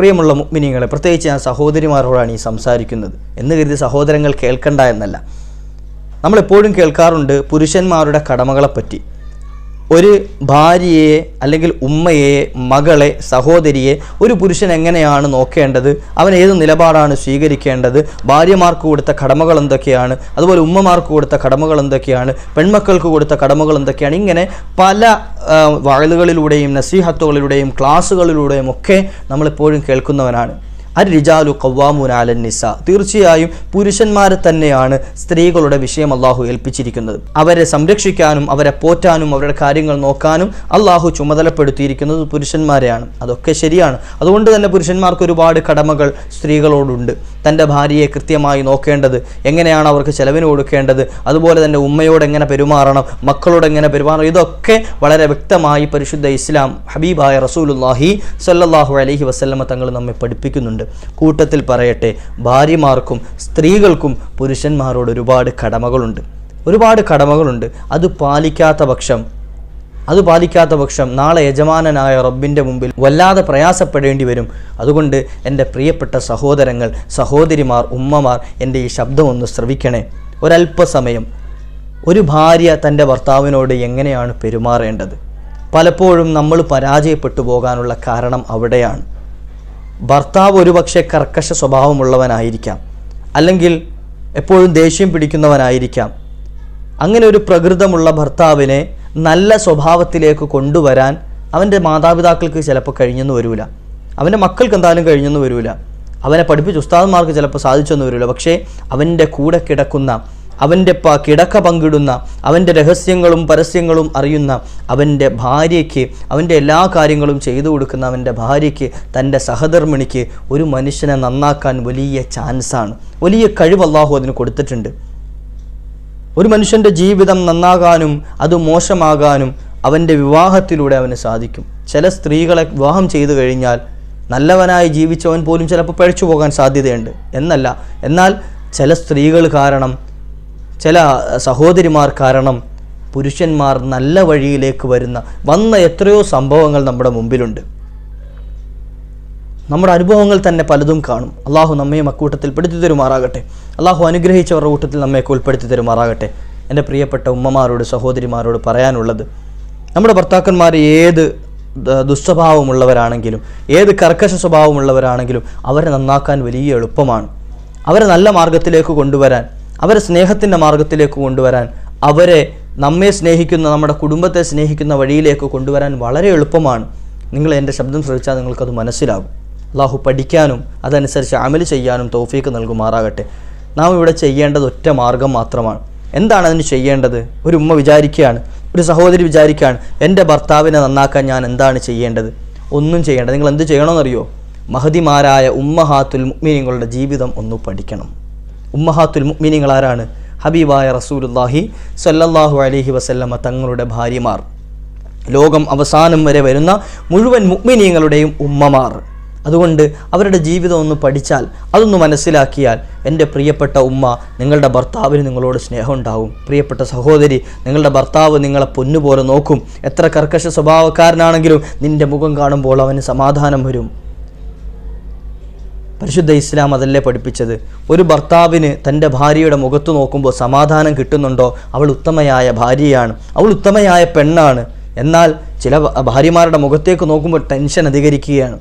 പ്രിയമുള്ള മുഅ്മിനീങ്ങളെ, പ്രത്യേകിച്ച് ഞാൻ സഹോദരിമാരോടാണ് ഈ സംസാരിക്കുന്നത് എന്ന് കരുതി സഹോദരങ്ങൾ കേൾക്കണ്ട എന്നല്ല. നമ്മളെപ്പോഴും കേൾക്കാറുണ്ട് പുരുഷന്മാരുടെ കടമകളെപ്പറ്റി. ഒരു ഭാര്യയെ അല്ലെങ്കിൽ ഉമ്മയെ, മകളെ, സഹോദരിയെ ഒരു പുരുഷൻ എങ്ങനെയാണ് നോക്കേണ്ടത്, അവൻ ഏത് നിലപാടാണ് സ്വീകരിക്കേണ്ടത്, ഭാര്യമാർക്ക് കൊടുത്ത കടമകൾ എന്തൊക്കെയാണ്, അതുപോലെ ഉമ്മമാർക്ക് കൊടുത്ത കടമകൾ എന്തൊക്കെയാണ്, പെൺമക്കൾക്ക് കൊടുത്ത കടമകൾ എന്തൊക്കെയാണ്, ഇങ്ങനെ പല വഅലുകളിലൂടെയും നസീഹത്തുകളിലൂടെയും ക്ലാസ്സുകളിലൂടെയും ഒക്കെ നമ്മളെപ്പോഴും കേൾക്കുന്നവനാണ്. അർ-റിജാലു ഖവ്വാമൂന അലൻ നിസാ. തീർച്ചയായും പുരുഷന്മാരെ തന്നെയാണ് സ്ത്രീകളുടെ വിഷയം അള്ളാഹു ഏൽപ്പിച്ചിരിക്കുന്നത്. അവരെ സംരക്ഷിക്കാനും അവരെ പോറ്റാനും അവരുടെ കാര്യങ്ങൾ നോക്കാനും അള്ളാഹു ചുമതലപ്പെടുത്തിയിരിക്കുന്നത് പുരുഷന്മാരെയാണ്. അതൊക്കെ ശരിയാണ്. അതുകൊണ്ട് തന്നെ പുരുഷന്മാർക്ക് ഒരുപാട് കടമകൾ സ്ത്രീകളോടുണ്ട്. തൻ്റെ ഭാര്യയെ കൃത്യമായി നോക്കേണ്ടത്, എങ്ങനെയാണ് അവർക്ക് ചെലവിന് കൊടുക്കേണ്ടത്, അതുപോലെ തന്നെ ഉമ്മയോട് എങ്ങനെ പെരുമാറണം, മക്കളോട് എങ്ങനെ പെരുമാറണം, ഇതൊക്കെ വളരെ വ്യക്തമായി പരിശുദ്ധ ഇസ്ലാം ഹബീബായ റസൂലുള്ളാഹി സ്വല്ലല്ലാഹു അലൈഹി വസല്ലമ തങ്ങൾ നമ്മെ പഠിപ്പിക്കുന്നുണ്ട്. കൂട്ടത്തിൽ പറയട്ടെ, ഭാര്യമാർക്കും സ്ത്രീകൾക്കും പുരുഷന്മാരോട് ഒരുപാട് കടമകളുണ്ട്. അത് പാലിക്കാത്ത പക്ഷം നാളെ യജമാനനായ റബ്ബിൻ്റെ മുമ്പിൽ വല്ലാതെ പ്രയാസപ്പെടേണ്ടി വരും. അതുകൊണ്ട് എൻ്റെ പ്രിയപ്പെട്ട സഹോദരങ്ങൾ, സഹോദരിമാർ, ഉമ്മമാർ, എൻ്റെ ഈ ശബ്ദം ഒന്ന് ശ്രവിക്കണേ. ഒരല്പസമയം ഒരു ഭാര്യ തൻ്റെ ഭർത്താവിനോട് എങ്ങനെയാണ് പെരുമാറേണ്ടത്? പലപ്പോഴും നമ്മൾ പരാജയപ്പെട്ടു പോകാനുള്ള കാരണം അവിടെയാണ്. ഭർത്താവ് ഒരുപക്ഷെ കർക്കശ സ്വഭാവമുള്ളവനായിരിക്കാം, അല്ലെങ്കിൽ എപ്പോഴും ദേഷ്യം പിടിക്കുന്നവനായിരിക്കാം. അങ്ങനെ ഒരു പ്രകൃതമുള്ള ഭർത്താവിനെ നല്ല സ്വഭാവത്തിലേക്ക് കൊണ്ടുവരാൻ അവൻ്റെ മാതാപിതാക്കൾക്ക് ചിലപ്പോൾ കഴിഞ്ഞെന്ന് വരില്ല, അവൻ്റെ മക്കൾക്ക് എന്തായാലും കഴിഞ്ഞെന്ന് വരില്ല, അവനെ പഠിപ്പിച്ച ഉസ്താദന്മാർക്ക് ചിലപ്പോൾ സാധിച്ചെന്ന് വരില്ല. പക്ഷേ അവൻ്റെ കൂടെ കിടക്കുന്ന, അവൻ്റെ കിടക്ക പങ്കിടുന്ന, അവൻ്റെ രഹസ്യങ്ങളും പരസ്യങ്ങളും അറിയുന്ന അവൻ്റെ ഭാര്യയ്ക്ക്, അവൻ്റെ എല്ലാ കാര്യങ്ങളും ചെയ്തു കൊടുക്കുന്ന അവൻ്റെ ഭാര്യയ്ക്ക്, തൻ്റെ സഹധർമ്മിണിക്ക് ഒരു മനുഷ്യനെ നന്നാക്കാൻ വലിയ ചാൻസാണ്, വലിയ കഴിവ് അല്ലാഹു അതിന് കൊടുത്തിട്ടുണ്ട്. ഒരു മനുഷ്യൻ്റെ ജീവിതം നന്നാകാനും അത് മോശമാകാനും അവൻ്റെ വിവാഹത്തിലൂടെ അവന് സാധിക്കും. ചില സ്ത്രീകളെ വിവാഹം ചെയ്തു കഴിഞ്ഞാൽ നല്ലവനായി ജീവിച്ചവൻ പോലും ചിലപ്പോൾ പഴിച്ചു പോകാൻ സാധ്യതയുണ്ട്. എന്നാൽ ചില സ്ത്രീകൾ കാരണം, ചില സഹോദരിമാർ കാരണം പുരുഷന്മാർ നല്ല വഴിയിലേക്ക് വന്ന എത്രയോ സംഭവങ്ങൾ നമ്മുടെ മുമ്പിലുണ്ട്. നമ്മുടെ അനുഭവങ്ങൾ തന്നെ പലതും കാണും. അള്ളാഹു നമ്മയും അക്കൂട്ടത്തിൽ പെടുത്തി തരുമാറാകട്ടെ. അള്ളാഹു അനുഗ്രഹിച്ചവരുടെ കൂട്ടത്തിൽ നമ്മയൊക്കെ ഉൾപ്പെടുത്തി തരുമാറാകട്ടെ. എൻ്റെ പ്രിയപ്പെട്ട ഉമ്മമാരോട്, സഹോദരിമാരോട് പറയാനുള്ളത്, നമ്മുടെ ഭർത്താക്കന്മാർ ഏത് ദുസ്വഭാവമുള്ളവരാണെങ്കിലും, ഏത് കർക്കശ സ്വഭാവമുള്ളവരാണെങ്കിലും അവരെ നന്നാക്കാൻ വലിയ എളുപ്പമാണ്. അവരെ നല്ല മാർഗത്തിലേക്ക് കൊണ്ടുവരാൻ, അവരെ സ്നേഹത്തിൻ്റെ മാർഗത്തിലേക്ക് കൊണ്ടുവരാൻ, അവരെ നമ്മെ സ്നേഹിക്കുന്ന, നമ്മുടെ കുടുംബത്തെ സ്നേഹിക്കുന്ന വഴിയിലേക്ക് കൊണ്ടുവരാൻ വളരെ എളുപ്പമാണ്. നിങ്ങൾ എൻ്റെ ശബ്ദം ശ്രവിച്ചാൽ നിങ്ങൾക്കത് മനസ്സിലാകും. അള്ളാഹു പഠിക്കാനും അതനുസരിച്ച് അമൽ ചെയ്യാനും തൗഫീക്ക് നൽകുമാറാകട്ടെ. നാം ഇവിടെ ചെയ്യേണ്ടത് ഒറ്റ മാർഗം മാത്രമാണ്. എന്താണ് അതിന് ചെയ്യേണ്ടത്? ഒരു ഉമ്മ വിചാരിക്കുകയാണ്, ഒരു സഹോദരി വിചാരിക്കുകയാണ്, എൻ്റെ ഭർത്താവിനെ നന്നാക്കാൻ ഞാൻ എന്താണ് ചെയ്യേണ്ടത്? ഒന്നും ചെയ്യേണ്ടത്. നിങ്ങൾ എന്ത് ചെയ്യണമെന്നറിയോ? മഹദിമാരായ ഉമ്മഹാത്തുൽ മുഅ്മിനീങ്ങളുടെ ജീവിതം ഒന്ന് പഠിക്കണം. ഉമ്മഹാത്തുൽ മുഅ്മിനീങ്ങൾ ആരാണ്? ഹബീബായ റസൂലുള്ളാഹി സ്വല്ലല്ലാഹു അലൈഹി വസല്ലമ തങ്ങളുടെ ഭാര്യമാർ, ലോകം അവസാനം വരെ വരുന്ന മുഴുവൻ മുഅ്മിനീങ്ങളുടെയും ഉമ്മമാർ. അതുകൊണ്ട് അവരുടെ ജീവിതം ഒന്ന് പഠിച്ചാൽ, അതൊന്ന് മനസ്സിലാക്കിയാൽ, എൻ്റെ പ്രിയപ്പെട്ട ഉമ്മ, നിങ്ങളുടെ ഭർത്താവിന് നിങ്ങളോട് സ്നേഹം ഉണ്ടാവും. പ്രിയപ്പെട്ട സഹോദരി, നിങ്ങളുടെ ഭർത്താവ് നിങ്ങളെ പൊന്നുപോലെ നോക്കും. എത്ര കർക്കശ സ്വഭാവക്കാരനാണെങ്കിലും നിൻ്റെ മുഖം കാണുമ്പോൾ അവന് സമാധാനം വരും. പരിശുദ്ധ ഇസ്ലാം അതല്ലേ പഠിപ്പിച്ചത്? ഒരു ഭർത്താവിന് തൻ്റെ ഭാര്യയുടെ മുഖത്ത് നോക്കുമ്പോൾ സമാധാനം കിട്ടുന്നുണ്ടോ, അവൾ ഉത്തമയായ ഭാര്യയാണ്, അവൾ ഉത്തമയായ പെണ്ണാണ്. എന്നാൽ ചില ഭാര്യമാരുടെ മുഖത്തേക്ക് നോക്കുമ്പോൾ ടെൻഷൻ അധികരിക്കുകയാണ്.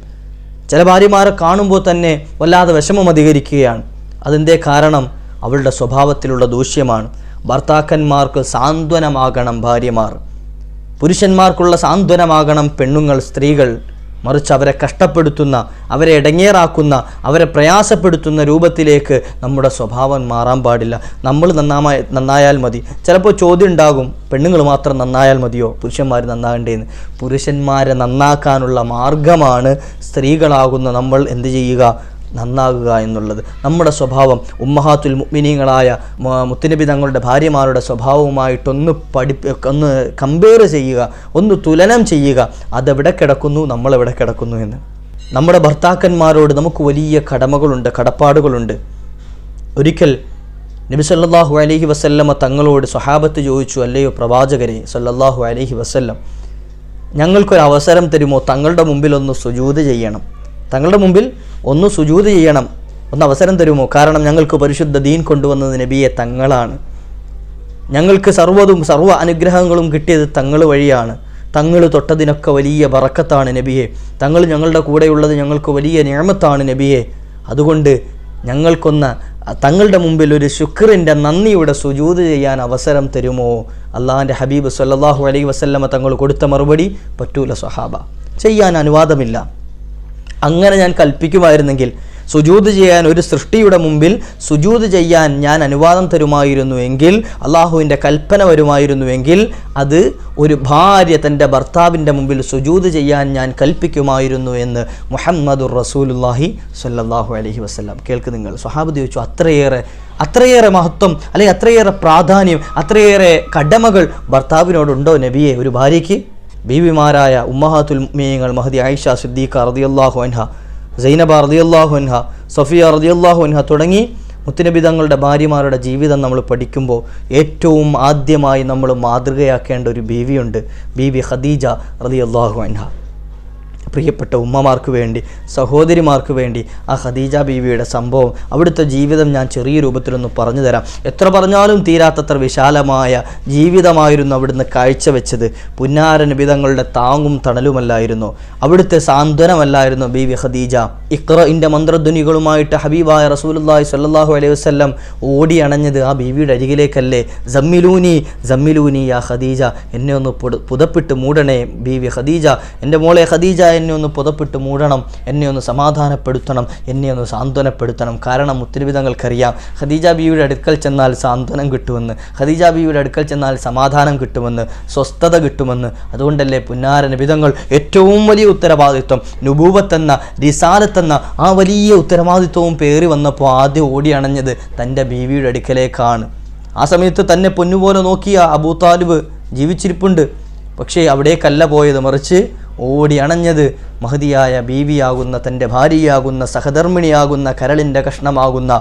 ചില ഭാര്യമാരെ കാണുമ്പോൾ തന്നെ വല്ലാതെ വിഷമം അധികരിക്കുകയാണ്. അതിൻ്റെ കാരണം അവളുടെ സ്വഭാവത്തിലുള്ള ദൂഷ്യമാണ്. ഭർത്താക്കന്മാർക്ക് സാന്ത്വനമാകണം ഭാര്യമാർ, പുരുഷന്മാർക്കുള്ള സാന്ത്വനമാകണം പെണ്ണുങ്ങൾ, സ്ത്രീകൾ. മറിച്ച് അവരെ കഷ്ടപ്പെടുത്തുന്ന, അവരെ ഇടങ്ങേറാക്കുന്ന, അവരെ പ്രയാസപ്പെടുത്തുന്ന രൂപത്തിലേക്ക് നമ്മുടെ സ്വഭാവം മാറാൻ പാടില്ല. നമ്മൾ നന്നായാൽ മതി. ചിലപ്പോൾ ചോദ്യം ഉണ്ടാകും, പെണ്ണുങ്ങൾ മാത്രം നന്നായാൽ മതിയോ, പുരുഷന്മാർ നന്നാകണ്ടേന്ന്? പുരുഷന്മാരെ നന്നാക്കാനുള്ള മാർഗമാണ് സ്ത്രീകളാകുന്ന നമ്മൾ എന്ത് ചെയ്യുക? നന്നാകുക എന്നുള്ളത്. നമ്മുടെ ഉമ്മഹാത്തുൽ മുഅ്മിനീങ്ങളായ മുത്തുനബി തങ്ങളുടെ ഭാര്യമാരുടെ സ്വഭാവവുമായിട്ടൊന്ന് ഒന്ന് കമ്പയർ ചെയ്യുക, ഒന്ന് തുലനം ചെയ്യുക. അതെവിടെ കിടക്കുന്നു, നമ്മളെവിടെ കിടക്കുന്നു എന്ന്. നമ്മുടെ ഭർത്താക്കന്മാരോട് നമുക്ക് വലിയ കടമകളുണ്ട്, കടപ്പാടുകളുണ്ട്. ഒരിക്കൽ നബി സല്ലല്ലാഹു അലൈഹി വസല്ലമ തങ്ങളോട് സ്വഹാബത്ത് ചോദിച്ചു, അല്ലയോ പ്രവാചകരെ സല്ലല്ലാഹു അലൈഹി വസല്ലം, ഞങ്ങൾക്കൊരവസരം തരുമോ? തങ്ങളുടെ മുമ്പിൽ ഒന്ന് സുജൂദ് ചെയ്യണം. തങ്ങളുടെ മുമ്പിൽ ഒന്ന് സുജൂദ് ചെയ്യണം, ഒന്ന് അവസരം തരുമോ? കാരണം ഞങ്ങൾക്ക് പരിശുദ്ധ ദീൻ കൊണ്ടുവന്നത് നബിയെ തങ്ങളാണ്. ഞങ്ങൾക്ക് സർവ്വ അനുഗ്രഹങ്ങളും കിട്ടിയത് തങ്ങൾ വഴിയാണ്. തങ്ങൾ തൊട്ടതിനൊക്കെ വലിയ ബറക്കത്താണ് നബിയെ. തങ്ങൾ ഞങ്ങളുടെ കൂടെയുള്ളത് ഞങ്ങൾക്ക് വലിയ നിഅമത്താണ് നബിയെ. അതുകൊണ്ട് ഞങ്ങൾക്കൊന്ന് തങ്ങളുടെ മുമ്പിൽ ഒരു ശുക്രിൻ്റെ നന്ദിയുടെ സുജൂദ് ചെയ്യാൻ അവസരം തരുമോ? അള്ളാഹിൻ്റെ ഹബീബ് സല്ലല്ലാഹു അലൈഹി വസല്ലമ തങ്ങൾ കൊടുത്ത മറുപടി, പറ്റൂല സ്വഹാബ, ചെയ്യാൻ അനുവാദമില്ല. അങ്ങനെ ഞാൻ കൽപ്പിക്കുമായിരുന്നെങ്കിൽ, സുജൂദ് ചെയ്യാൻ ഒരു സൃഷ്ടിയുടെ മുമ്പിൽ സുജൂദ് ചെയ്യാൻ ഞാൻ അനുവാദം തരുമായിരുന്നുവെങ്കിൽ, അള്ളാഹുവിൻ്റെ കൽപ്പന വരുമായിരുന്നുവെങ്കിൽ, അത് ഒരു ഭാര്യ തൻ്റെ ഭർത്താവിൻ്റെ മുമ്പിൽ സുജൂദ് ചെയ്യാൻ ഞാൻ കൽപ്പിക്കുമായിരുന്നു എന്ന് മുഹമ്മദുർ റസൂലുള്ളാഹി സ്വല്ലല്ലാഹു അലൈഹി വസല്ലം. കേൾക്ക് നിങ്ങൾ. സ്വഹാബത്ത് ചോദിച്ചു, അത്രയേറെ മഹത്വം, അല്ലെങ്കിൽ അത്രയേറെ പ്രാധാന്യം, അത്രയേറെ കടമകൾ ഭർത്താവിനോടുണ്ടോ നബിയെ ഒരു ഭാര്യയ്ക്ക്? ബീവിമാരായ ഉമ്മഹാത്തുൽ മുഅ്മിനീങ്ങൾ മഹദി ആയിഷ സിദ്ദീഖ റളിയല്ലാഹു അൻഹ, സൈനബ റളിയല്ലാഹു അൻഹ, സഫിയ റളിയല്ലാഹു അൻഹ തുടങ്ങി മുത്തുനബി തങ്ങളുടെ ഭാര്യമാരുടെ ജീവിതം നമ്മൾ പഠിക്കുമ്പോൾ ഏറ്റവും ആദ്യമായി നമ്മൾ മാതൃകയാക്കേണ്ട ഒരു ബീവിയുണ്ട്, ബീവി ഖദീജ റളിയല്ലാഹു അൻഹ. പ്രിയപ്പെട്ട ഉമ്മമാർക്ക് വേണ്ടി, സഹോദരിമാർക്ക് വേണ്ടി ആ ഖദീജ ബീവിയുടെ സംഭവം, അവിടുത്തെ ജീവിതം ഞാൻ ചെറിയ രൂപത്തിലൊന്ന് പറഞ്ഞു തരാം. എത്ര പറഞ്ഞാലും തീരാത്തത്ര വിശാലമായ ജീവിതമായിരുന്നു അവിടുന്ന് കാഴ്ചവെച്ചത്. പുന്നാര നബിതങ്ങളുടെ താങ്ങും തണലുമല്ലായിരുന്നു, അവിടുത്തെ സാന്ത്വനമല്ലായിരുന്നു ബീവി ഖദീജ. ഇഖ്റഇൻ്റെ മന്ത്രധ്വനികളുമായിട്ട് ഹബീബായ റസൂലുള്ളാഹി സ്വല്ലല്ലാഹു അലൈഹി വസല്ലം ഓടി അണഞ്ഞത് ആ ബീവിയുടെ അരികിലേക്കല്ലേ? സമ്മിലൂനി സമ്മിലൂനി യാ ഖദീജ, എന്നെ ഒന്ന് പുതപ്പിട്ട് മൂടണേ ബീവി ഖദീജ, എൻ്റെ മോളെ ഖദീജ, എന്നെ ഒന്ന് പുതപ്പിട്ട് മൂടണം, എന്നെ ഒന്ന് സമാധാനപ്പെടുത്തണം, എന്നെ ഒന്ന് സാന്ത്വനപ്പെടുത്തണം. കാരണം മുത്തുനബി തങ്ങൾക്കറിയാം ഖദീജ ബീവിയുടെ അടുക്കൽ ചെന്നാൽ സാന്ത്വനം കിട്ടുമെന്ന്, ഖദീജ ബീവിയുടെ അടുക്കൽ ചെന്നാൽ സമാധാനം കിട്ടുമെന്ന്, സ്വസ്ഥത കിട്ടുമെന്ന്. അതുകൊണ്ടല്ലേ പുന്നാര നബി തങ്ങൾ ഏറ്റവും വലിയ ഉത്തരവാദിത്വം, നുബൂവത്തെന്ന റിസാലത്തെന്ന ആ വലിയ ഉത്തരവാദിത്വവും പേറി വന്നപ്പോൾ ആദ്യം ഓടി അണഞ്ഞത് തൻ്റെ ബീവിയുടെ അടുക്കലേക്കാണ്. ആ സമയത്ത് തന്നെ പൊന്നുപോലെ നോക്കിയ അബൂ താലിബ് ജീവിച്ചിരിപ്പുണ്ട്. പക്ഷേ അവിടേക്കല്ല പോയത്, മറിച്ച് ഓടി അണഞ്ഞത് മഹദിയായ ബീവിയാകുന്ന, തൻ്റെ ഭാര്യയാകുന്ന, സഹധർമ്മിണിയാകുന്ന, കരളിൻ്റെ കഷ്ണമാകുന്ന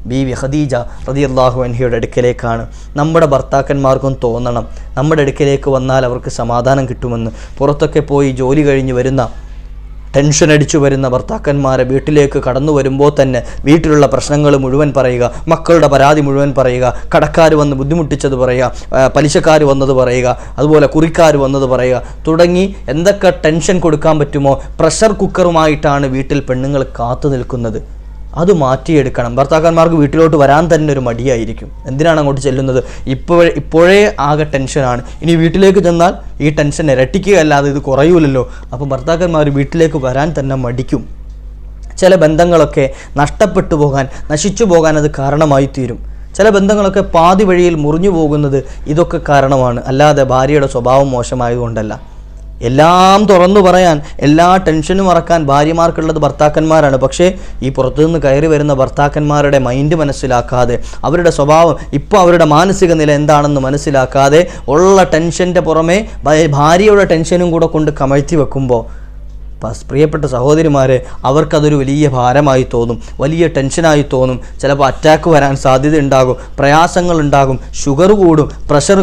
ബീവി ഖദീജ റളിയല്ലാഹു അൻഹയുടെ അടുക്കലേക്കാണ്. നമ്മുടെ ഭർത്താക്കന്മാർക്കും തോന്നണം, നമ്മുടെ അടുക്കലേക്ക് വന്നാൽ അവർക്ക് സമാധാനം കിട്ടുമെന്ന്. പുറത്തൊക്കെ പോയി ജോലി കഴിഞ്ഞ് വരുന്ന, ടെൻഷൻ അടിച്ചു വരുന്ന ഭർത്താക്കന്മാരെ വീട്ടിലേക്ക് കടന്നു വരുമ്പോൾ തന്നെ വീട്ടിലുള്ള പ്രശ്നങ്ങൾ മുഴുവൻ പറയുക, മക്കളുടെ പരാതി മുഴുവൻ പറയുക, കടക്കാർ വന്ന് ബുദ്ധിമുട്ടിച്ചത് പറയുക, പലിശക്കാർ വന്നത് പറയുക, അതുപോലെ കുറിക്കാർ വന്നത് പറയുക, തുടങ്ങി എന്തൊക്കെ ടെൻഷൻ കൊടുക്കാൻ പറ്റുമോ പ്രഷർ കുക്കറുമായിട്ടാണ് വീട്ടിൽ പെണ്ണുങ്ങൾ കാത്തു നിൽക്കുന്നത്. അത് മാറ്റിയെടുക്കണം. ഭർത്താക്കന്മാർക്ക് വീട്ടിലോട്ട് വരാൻ തന്നെ ഒരു മടിയായിരിക്കും. എന്തിനാണ് അങ്ങോട്ട് ചെല്ലുന്നത്? ഇപ്പോഴേ ആകെ ടെൻഷനാണ്, ഇനി വീട്ടിലേക്ക് ചെന്നാൽ ഈ ടെൻഷൻ ഇരട്ടിക്കുകയല്ലാതെ ഇത് കുറയൂലല്ലോ. അപ്പോൾ ഭർത്താക്കന്മാർ വീട്ടിലേക്ക് വരാൻ തന്നെ മടിക്കും. ചില ബന്ധങ്ങളൊക്കെ നഷ്ടപ്പെട്ടു പോകാൻ, നശിച്ചു പോകാൻ അത് കാരണമായി തീരും. ചില ബന്ധങ്ങളൊക്കെ പാതി വഴിയിൽ മുറിഞ്ഞു പോകുന്നത് ഇതൊക്കെ കാരണമാണ്, അല്ലാതെ ഭാര്യയുടെ സ്വഭാവം മോശമായതുകൊണ്ടല്ല. എല്ലാം തുറന്നു പറയാൻ, എല്ലാ ടെൻഷനും മറക്കാൻ ഭാര്യമാർക്കുള്ളത് ഭർത്താക്കന്മാരാണ്. പക്ഷേ ഈ പുറത്തുനിന്ന് കയറി വരുന്ന ഭർത്താക്കന്മാരുടെ മൈൻഡ് മനസ്സിലാക്കാതെ, അവരുടെ സ്വഭാവം, ഇപ്പോൾ അവരുടെ മാനസിക നില എന്താണെന്ന് മനസ്സിലാക്കാതെ ഉള്ള ടെൻഷൻ്റെ പുറമെ ഭാര്യയുടെ ടെൻഷനും കൂടെ കൊണ്ട് കമഴ്ത്തി വെക്കുമ്പോൾ പ്രിയപ്പെട്ട സഹോദരിമാരെ, അവർക്കതൊരു വലിയ ഭാരമായി തോന്നും, വലിയ ടെൻഷനായി തോന്നും. ചിലപ്പോൾ അറ്റാക്ക് വരാൻ സാധ്യത ഉണ്ടാകും, പ്രയാസങ്ങളുണ്ടാകും, ഷുഗർ കൂടും, പ്രഷർ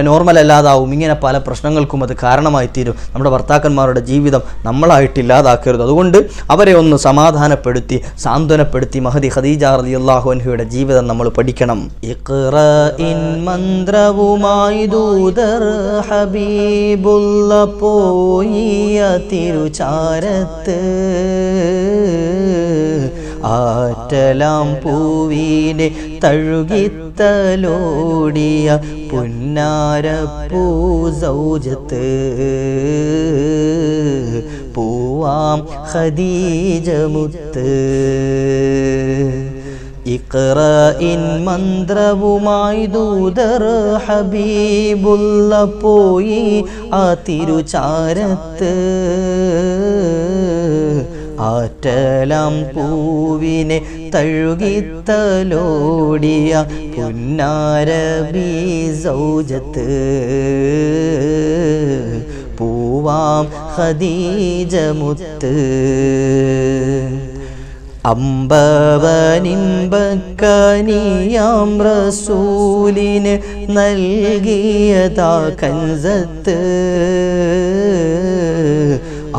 നോർമൽ അല്ലാതാവും. ഇങ്ങനെ പല പ്രശ്നങ്ങൾക്കും അത് കാരണമായി തീരും. നമ്മുടെ ഭർത്താക്കന്മാരുടെ ജീവിതം നമ്മളായിട്ടില്ലാതാക്കരുത്. അതുകൊണ്ട് അവരെ ഒന്ന് സമാധാനപ്പെടുത്തി, സാന്ത്വനപ്പെടുത്തി മഹദി ഖദീജ റളിയല്ലാഹു അൻഹയുടെ ജീവിതം നമ്മൾ പഠിക്കണം. ഇഖ്റഇൻ മന്ത്രവുമായി ദൂതർ ഹബീബുള്ള പോയ തിരുചാരത്ത് ആറ്റലാം പൂവിനെ തഴുകിത്തലോടിയ പുന്നാരപ്പൂ സൗജത്ത് പൂവാം ഖദീജ മുത്ത്. ഇഖ്റഇൻ മന്ത്രവുമായി ദൂതർ ഹബീബുള്ള പോയി ആ തിരുചാരത്ത് ആറ്റലാം പൂവിനെ തഴുകിത്തലോടിയ പുന്നാരബി സൗജത്ത് പൂവാം ഖദീജ മുത്ത്. അമ്പവനിമ്പക്കനിയാം റസൂലിന് നൽകിയതാ കൻസത്ത്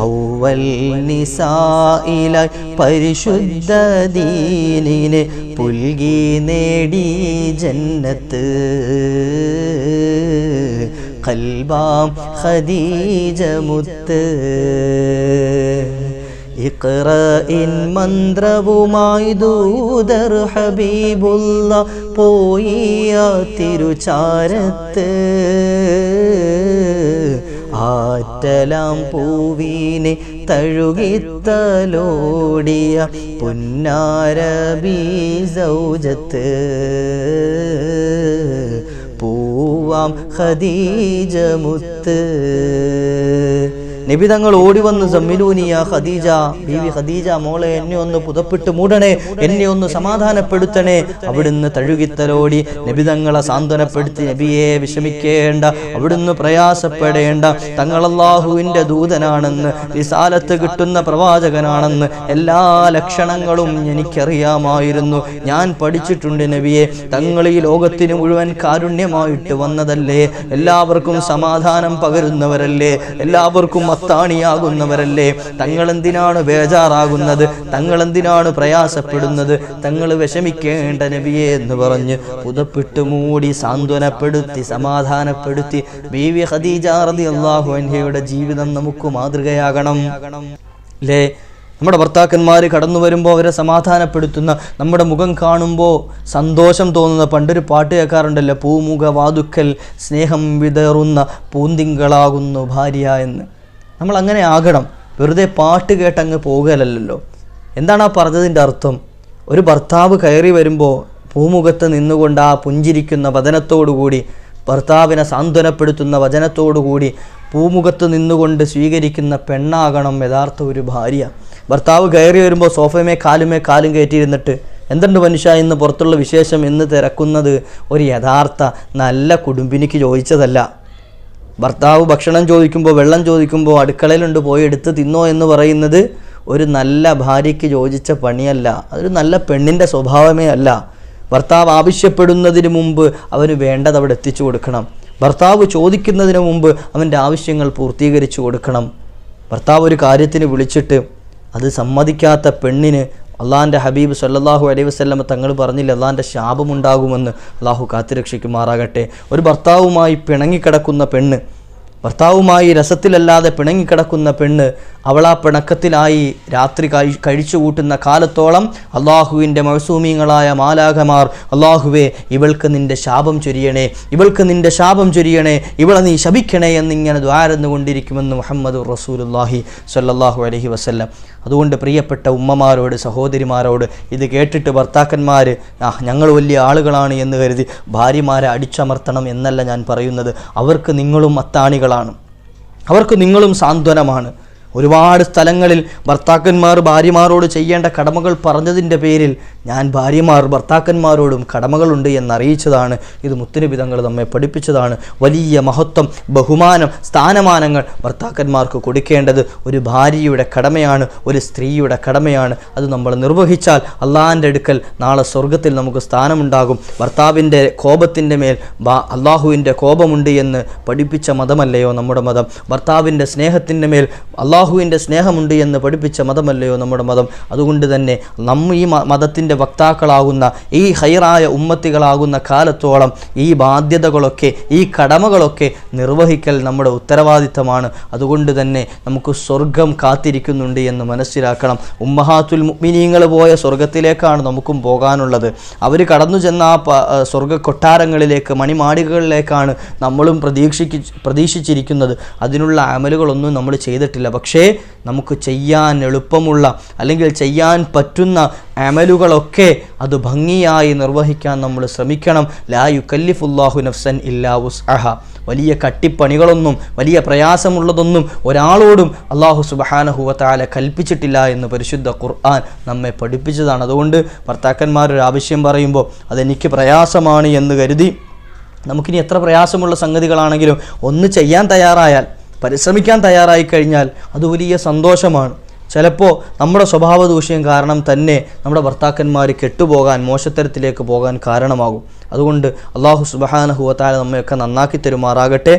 ഔവൽ നിസായിലായി പരിശുദ്ധ ദീനിനെ പുൽകി നേടി ജന്നത്ത് ഖൽബാം ഖദീജ മുത്ത് ഇഖ്റഇൻ മന്ത്രവുമായി ദൂതർ ഹബീബുള്ള പോയി ആ തിരുചാരത്ത് ആറ്റലാം പൂവിനെ തഴുകിത്തലോടിയ പുന്നാരബി സൗജത്ത് പൂവാം ഖദീജ മുത്ത്. നബി തങ്ങൾ ഓടി വന്ന് സമ്മിലൂനിയ ഖദീജ, ബീവി ഖദീജ മോളെ എന്നെ ഒന്ന് പുതപ്പിട്ട് മൂടണേ, എന്നെ ഒന്ന് സമാധാനപ്പെടുത്തണേ. അവിടുന്ന് തഴുകിത്തലോടി നബി തങ്ങളെ സാന്ത്വനപ്പെടുത്തി, നബിയെ വിഷമിക്കേണ്ട, അവിടുന്ന് പ്രയാസപ്പെടേണ്ട, തങ്ങൾ അല്ലാഹുവിൻ്റെ ദൂതനാണെന്ന്, റിസാലത്ത് കിട്ടുന്ന പ്രവാചകനാണെന്ന് എല്ലാ ലക്ഷണങ്ങളും എനിക്കറിയാമായിരുന്നു. ഞാൻ പഠിച്ചിട്ടുണ്ട് നബിയെ. തങ്ങൾ ഈ ലോകത്തിന് മുഴുവൻ കാരുണ്യമായിട്ട് വന്നതല്ലേ, എല്ലാവർക്കും സമാധാനം പകരുന്നവരല്ലേ, എല്ലാവർക്കും അത്താണിയാകുന്നവരല്ലേ. തങ്ങൾ എന്തിനാണ് ബേജാറാകുന്നത്, തങ്ങൾ എന്തിനാണ് പ്രയാസപ്പെടുന്നത്, തങ്ങൾ വിഷമിക്കേണ്ട നബിയെ എന്ന് പറഞ്ഞ് പുതപ്പിട്ട് മൂടി സാന്ത്വനപ്പെടുത്തി സമാധാനപ്പെടുത്തി. ബീവി ഖദീജ റളിയല്ലാഹു അൻഹയുടെ ജീവിതം നമുക്ക് മാതൃകയാകണം അല്ലേ? നമ്മുടെ ഭർത്താക്കന്മാർ കടന്നു വരുമ്പോൾ അവരെ സമാധാനപ്പെടുത്തുന്ന, നമ്മുടെ മുഖം കാണുമ്പോൾ സന്തോഷം തോന്നുന്ന, പണ്ടൊരു പാട്ട് കേൾക്കാറുണ്ടല്ലോ, പൂമുഖ വാതുക്കൽ സ്നേഹം വിതറുന്ന പൂന്തിങ്കളാകുന്നു ഭാര്യ എന്ന്. നമ്മൾ അങ്ങനെ ആകണം, വെറുതെ പാട്ട് കേട്ടങ്ങ് പോകുകയല്ലല്ലോ. എന്താണ് ആ പറഞ്ഞതിൻ്റെ അർത്ഥം? ഒരു ഭർത്താവ് കയറി വരുമ്പോൾ പൂമുഖത്ത് നിന്നുകൊണ്ട് ആ പുഞ്ചിരിക്കുന്ന വചനത്തോടുകൂടി, ഭർത്താവിനെ സാന്ത്വനപ്പെടുത്തുന്ന വചനത്തോടുകൂടി പൂമുഖത്ത് നിന്നുകൊണ്ട് സ്വീകരിക്കുന്ന പെണ്ണാകണം യഥാർത്ഥ ഒരു ഭാര്യ. ഭർത്താവ് കയറി വരുമ്പോൾ സോഫയമേ കാലും കയറ്റിയിരുന്നിട്ട് എന്തുണ്ട് മനുഷ്യ ഇന്ന് പുറത്തുള്ള വിശേഷം എന്ന് തിരക്കുന്നത് ഒരു യഥാർത്ഥ നല്ല കുടുംബിനിക്ക് ചോദിച്ചതല്ല. ഭർത്താവ് ഭക്ഷണം ചോദിക്കുമ്പോൾ, വെള്ളം ചോദിക്കുമ്പോൾ അടുക്കളയിലുണ്ട് പോയി എടുത്ത് തിന്നോ എന്ന് പറയുന്നത് ഒരു നല്ല ഭാര്യയ്ക്ക് യോജിച്ച പണിയല്ല. അതൊരു നല്ല പെണ്ണിൻ്റെ സ്വഭാവമേ അല്ല. ഭർത്താവ് ആവശ്യപ്പെടുന്നതിന് മുമ്പ് അവന് വേണ്ടത് അവിടെ എത്തിച്ചു കൊടുക്കണം. ഭർത്താവ് ചോദിക്കുന്നതിന് മുമ്പ് അവൻ്റെ ആവശ്യങ്ങൾ പൂർത്തീകരിച്ചു കൊടുക്കണം. ഭർത്താവ് ഒരു കാര്യത്തിന് വിളിച്ചിട്ട് അത് സമ്മതിക്കാത്ത പെണ്ണിന് അള്ളാഹിൻ്റെ ഹബീബ് സല്ലല്ലാഹു അലൈഹി വസല്ലം തങ്ങൾ പറഞ്ഞില്ല, അള്ളാഹിൻ്റെ ശാപമുണ്ടാകുമെന്ന്. അള്ളാഹു കാത്തുരക്ഷിക്കുമാറാകട്ടെ. ഒരു ഭർത്താവുമായി പിണങ്ങിക്കിടക്കുന്ന പെണ്ണ്, ഭർത്താവുമായി രസത്തിലല്ലാതെ പിണങ്ങിക്കിടക്കുന്ന പെണ്ണ്, അവൾ ആ പിണക്കത്തിലായി രാത്രി കഴിച്ചു കൂട്ടുന്ന കാലത്തോളം അള്ളാഹുവിൻ്റെ മഅ്സൂമീങ്ങളായ മാലാഖമാർ, അള്ളാഹുവേ ഇവൾക്ക് നിൻ്റെ ശാപം ചൊരിയണേ, ഇവൾക്ക് നിൻ്റെ ശാപം ചൊരിയണേ, ഇവളെ നീ ശപിക്കണേ എന്നിങ്ങനെ ദ്വാരന്നു കൊണ്ടിരിക്കുമെന്ന് മുഹമ്മദ് റസൂലുള്ളാഹി സ്വല്ലല്ലാഹു അലൈഹി വസല്ലം. അതുകൊണ്ട് പ്രിയപ്പെട്ട ഉമ്മമാരോട്, സഹോദരിമാരോട് ഇത് കേട്ടിട്ട് ഭർത്താക്കന്മാർ ഞങ്ങൾ വലിയ ആളുകളാണ് എന്ന് കരുതി ഭാര്യമാരെ അടിച്ചമർത്തണം എന്നല്ല ഞാൻ പറയുന്നത്. അവർക്ക് നിങ്ങളും അത്താണികളാണ്, അവർക്ക് നിങ്ങളും സാന്ത്വനമാണ്. ഒരുപാട് സ്ഥലങ്ങളിൽ ഭർത്താക്കന്മാർ ഭാര്യമാരോട് ചെയ്യേണ്ട കടമകൾ പറഞ്ഞതിൻ്റെ പേരിൽ ഞാൻ ഭർത്താക്കന്മാരോടും കടമകളുണ്ട് എന്നറിയിച്ചതാണ്. ഇത് മുത്തുനബി തങ്ങൾ നമ്മെ പഠിപ്പിച്ചതാണ്. വലിയ മഹത്വം, ബഹുമാനം, സ്ഥാനമാനങ്ങൾ ഭർത്താക്കന്മാർക്ക് കൊടുക്കേണ്ടത് ഒരു ഭാര്യയുടെ കടമയാണ്, ഒരു സ്ത്രീയുടെ കടമയാണ്. അത് നമ്മൾ നിർവഹിച്ചാൽ അള്ളാഹിൻ്റെ അടുക്കൽ നാളെ സ്വർഗത്തിൽ നമുക്ക് സ്ഥാനമുണ്ടാകും. ഭർത്താവിൻ്റെ കോപത്തിൻ്റെ മേൽ അള്ളാഹുവിൻ്റെ കോപമുണ്ട് എന്ന് പഠിപ്പിച്ച മതമല്ലയോ നമ്മുടെ മതം? ഭർത്താവിൻ്റെ സ്നേഹത്തിൻ്റെ മേൽ അള്ളാഹുവിൻ്റെ സ്നേഹമുണ്ട് എന്ന് പഠിപ്പിച്ച മതമല്ലയോ നമ്മുടെ മതം? അതുകൊണ്ട് തന്നെ ഈ മതത്തിൻ്റെ വക്താക്കളാകുന്ന, ഈ ഹൈറായ ഉമ്മത്തികളാകുന്ന കാലത്തോളം ഈ ബാധ്യതകളൊക്കെ, ഈ കടമകളൊക്കെ നിർവഹിക്കൽ നമ്മുടെ ഉത്തരവാദിത്തമാണ്. അതുകൊണ്ട് തന്നെ നമുക്ക് സ്വർഗം കാത്തിരിക്കുന്നുണ്ട് എന്ന് മനസ്സിലാക്കണം. ഉമ്മഹാത്തുൽ മുഅ്മിനീങ്ങൾ പോയ സ്വർഗത്തിലേക്കാണ് നമുക്കും പോകാനുള്ളത്. അവർ കടന്നു ചെന്ന ആ സ്വർഗ കൊട്ടാരങ്ങളിലേക്ക്, മണിമാളികകളിലേക്കാണ് നമ്മളും പ്രതീക്ഷിച്ചിരിക്കുന്നത്. അതിനുള്ള അമലുകളൊന്നും നമ്മൾ ചെയ്തിട്ടില്ല. പക്ഷേ നമുക്ക് ചെയ്യാൻ എളുപ്പമുള്ള അല്ലെങ്കിൽ ചെയ്യാൻ പറ്റുന്ന അമലുകളൊക്കെ അത് ഭംഗിയായി നിർവഹിക്കാൻ നമ്മൾ ശ്രമിക്കണം. ലാ യുകല്ലിഫുല്ലാഹു നഫ്സൻ ഇല്ലാ വുസ്അഹ. വലിയ കട്ടിപ്പണികളൊന്നും വലിയ പ്രയാസമുള്ളതൊന്നും ഒരാളോടും അല്ലാഹു സുബ്ഹാനഹു വ തആല കൽപ്പിച്ചിട്ടില്ല എന്ന് പരിശുദ്ധ ഖുർആൻ നമ്മെ പഠിപ്പിച്ചതാണ്. അതുകൊണ്ട് ഭർത്താക്കന്മാരൊരു ആവശ്യം പറയുമ്പോൾ അതെനിക്ക് പ്രയാസമാണ് എന്ന് കരുതി നമുക്കിനി എത്ര പ്രയാസമുള്ള സംഗതികളാണെങ്കിലും ഒന്ന് ചെയ്യാൻ തയ്യാറായാൽ, പരിശ്രമിക്കാൻ തയ്യാറായി കഴിഞ്ഞാൽ അത് വലിയ സന്തോഷമാണ്. ചിലപ്പോൾ നമ്മുടെ സ്വഭാവ ദൂഷ്യം കാരണം തന്നെ നമ്മുടെ ഭർത്താക്കന്മാർ കെട്ടുപോകാൻ, മോശത്തരത്തിലേക്ക് പോകാൻ കാരണമാകും. അതുകൊണ്ട് അല്ലാഹു സുബ്ഹാനഹു വ തആല നമ്മയൊക്കെ നന്നാക്കി തരുമാറാകട്ടെ.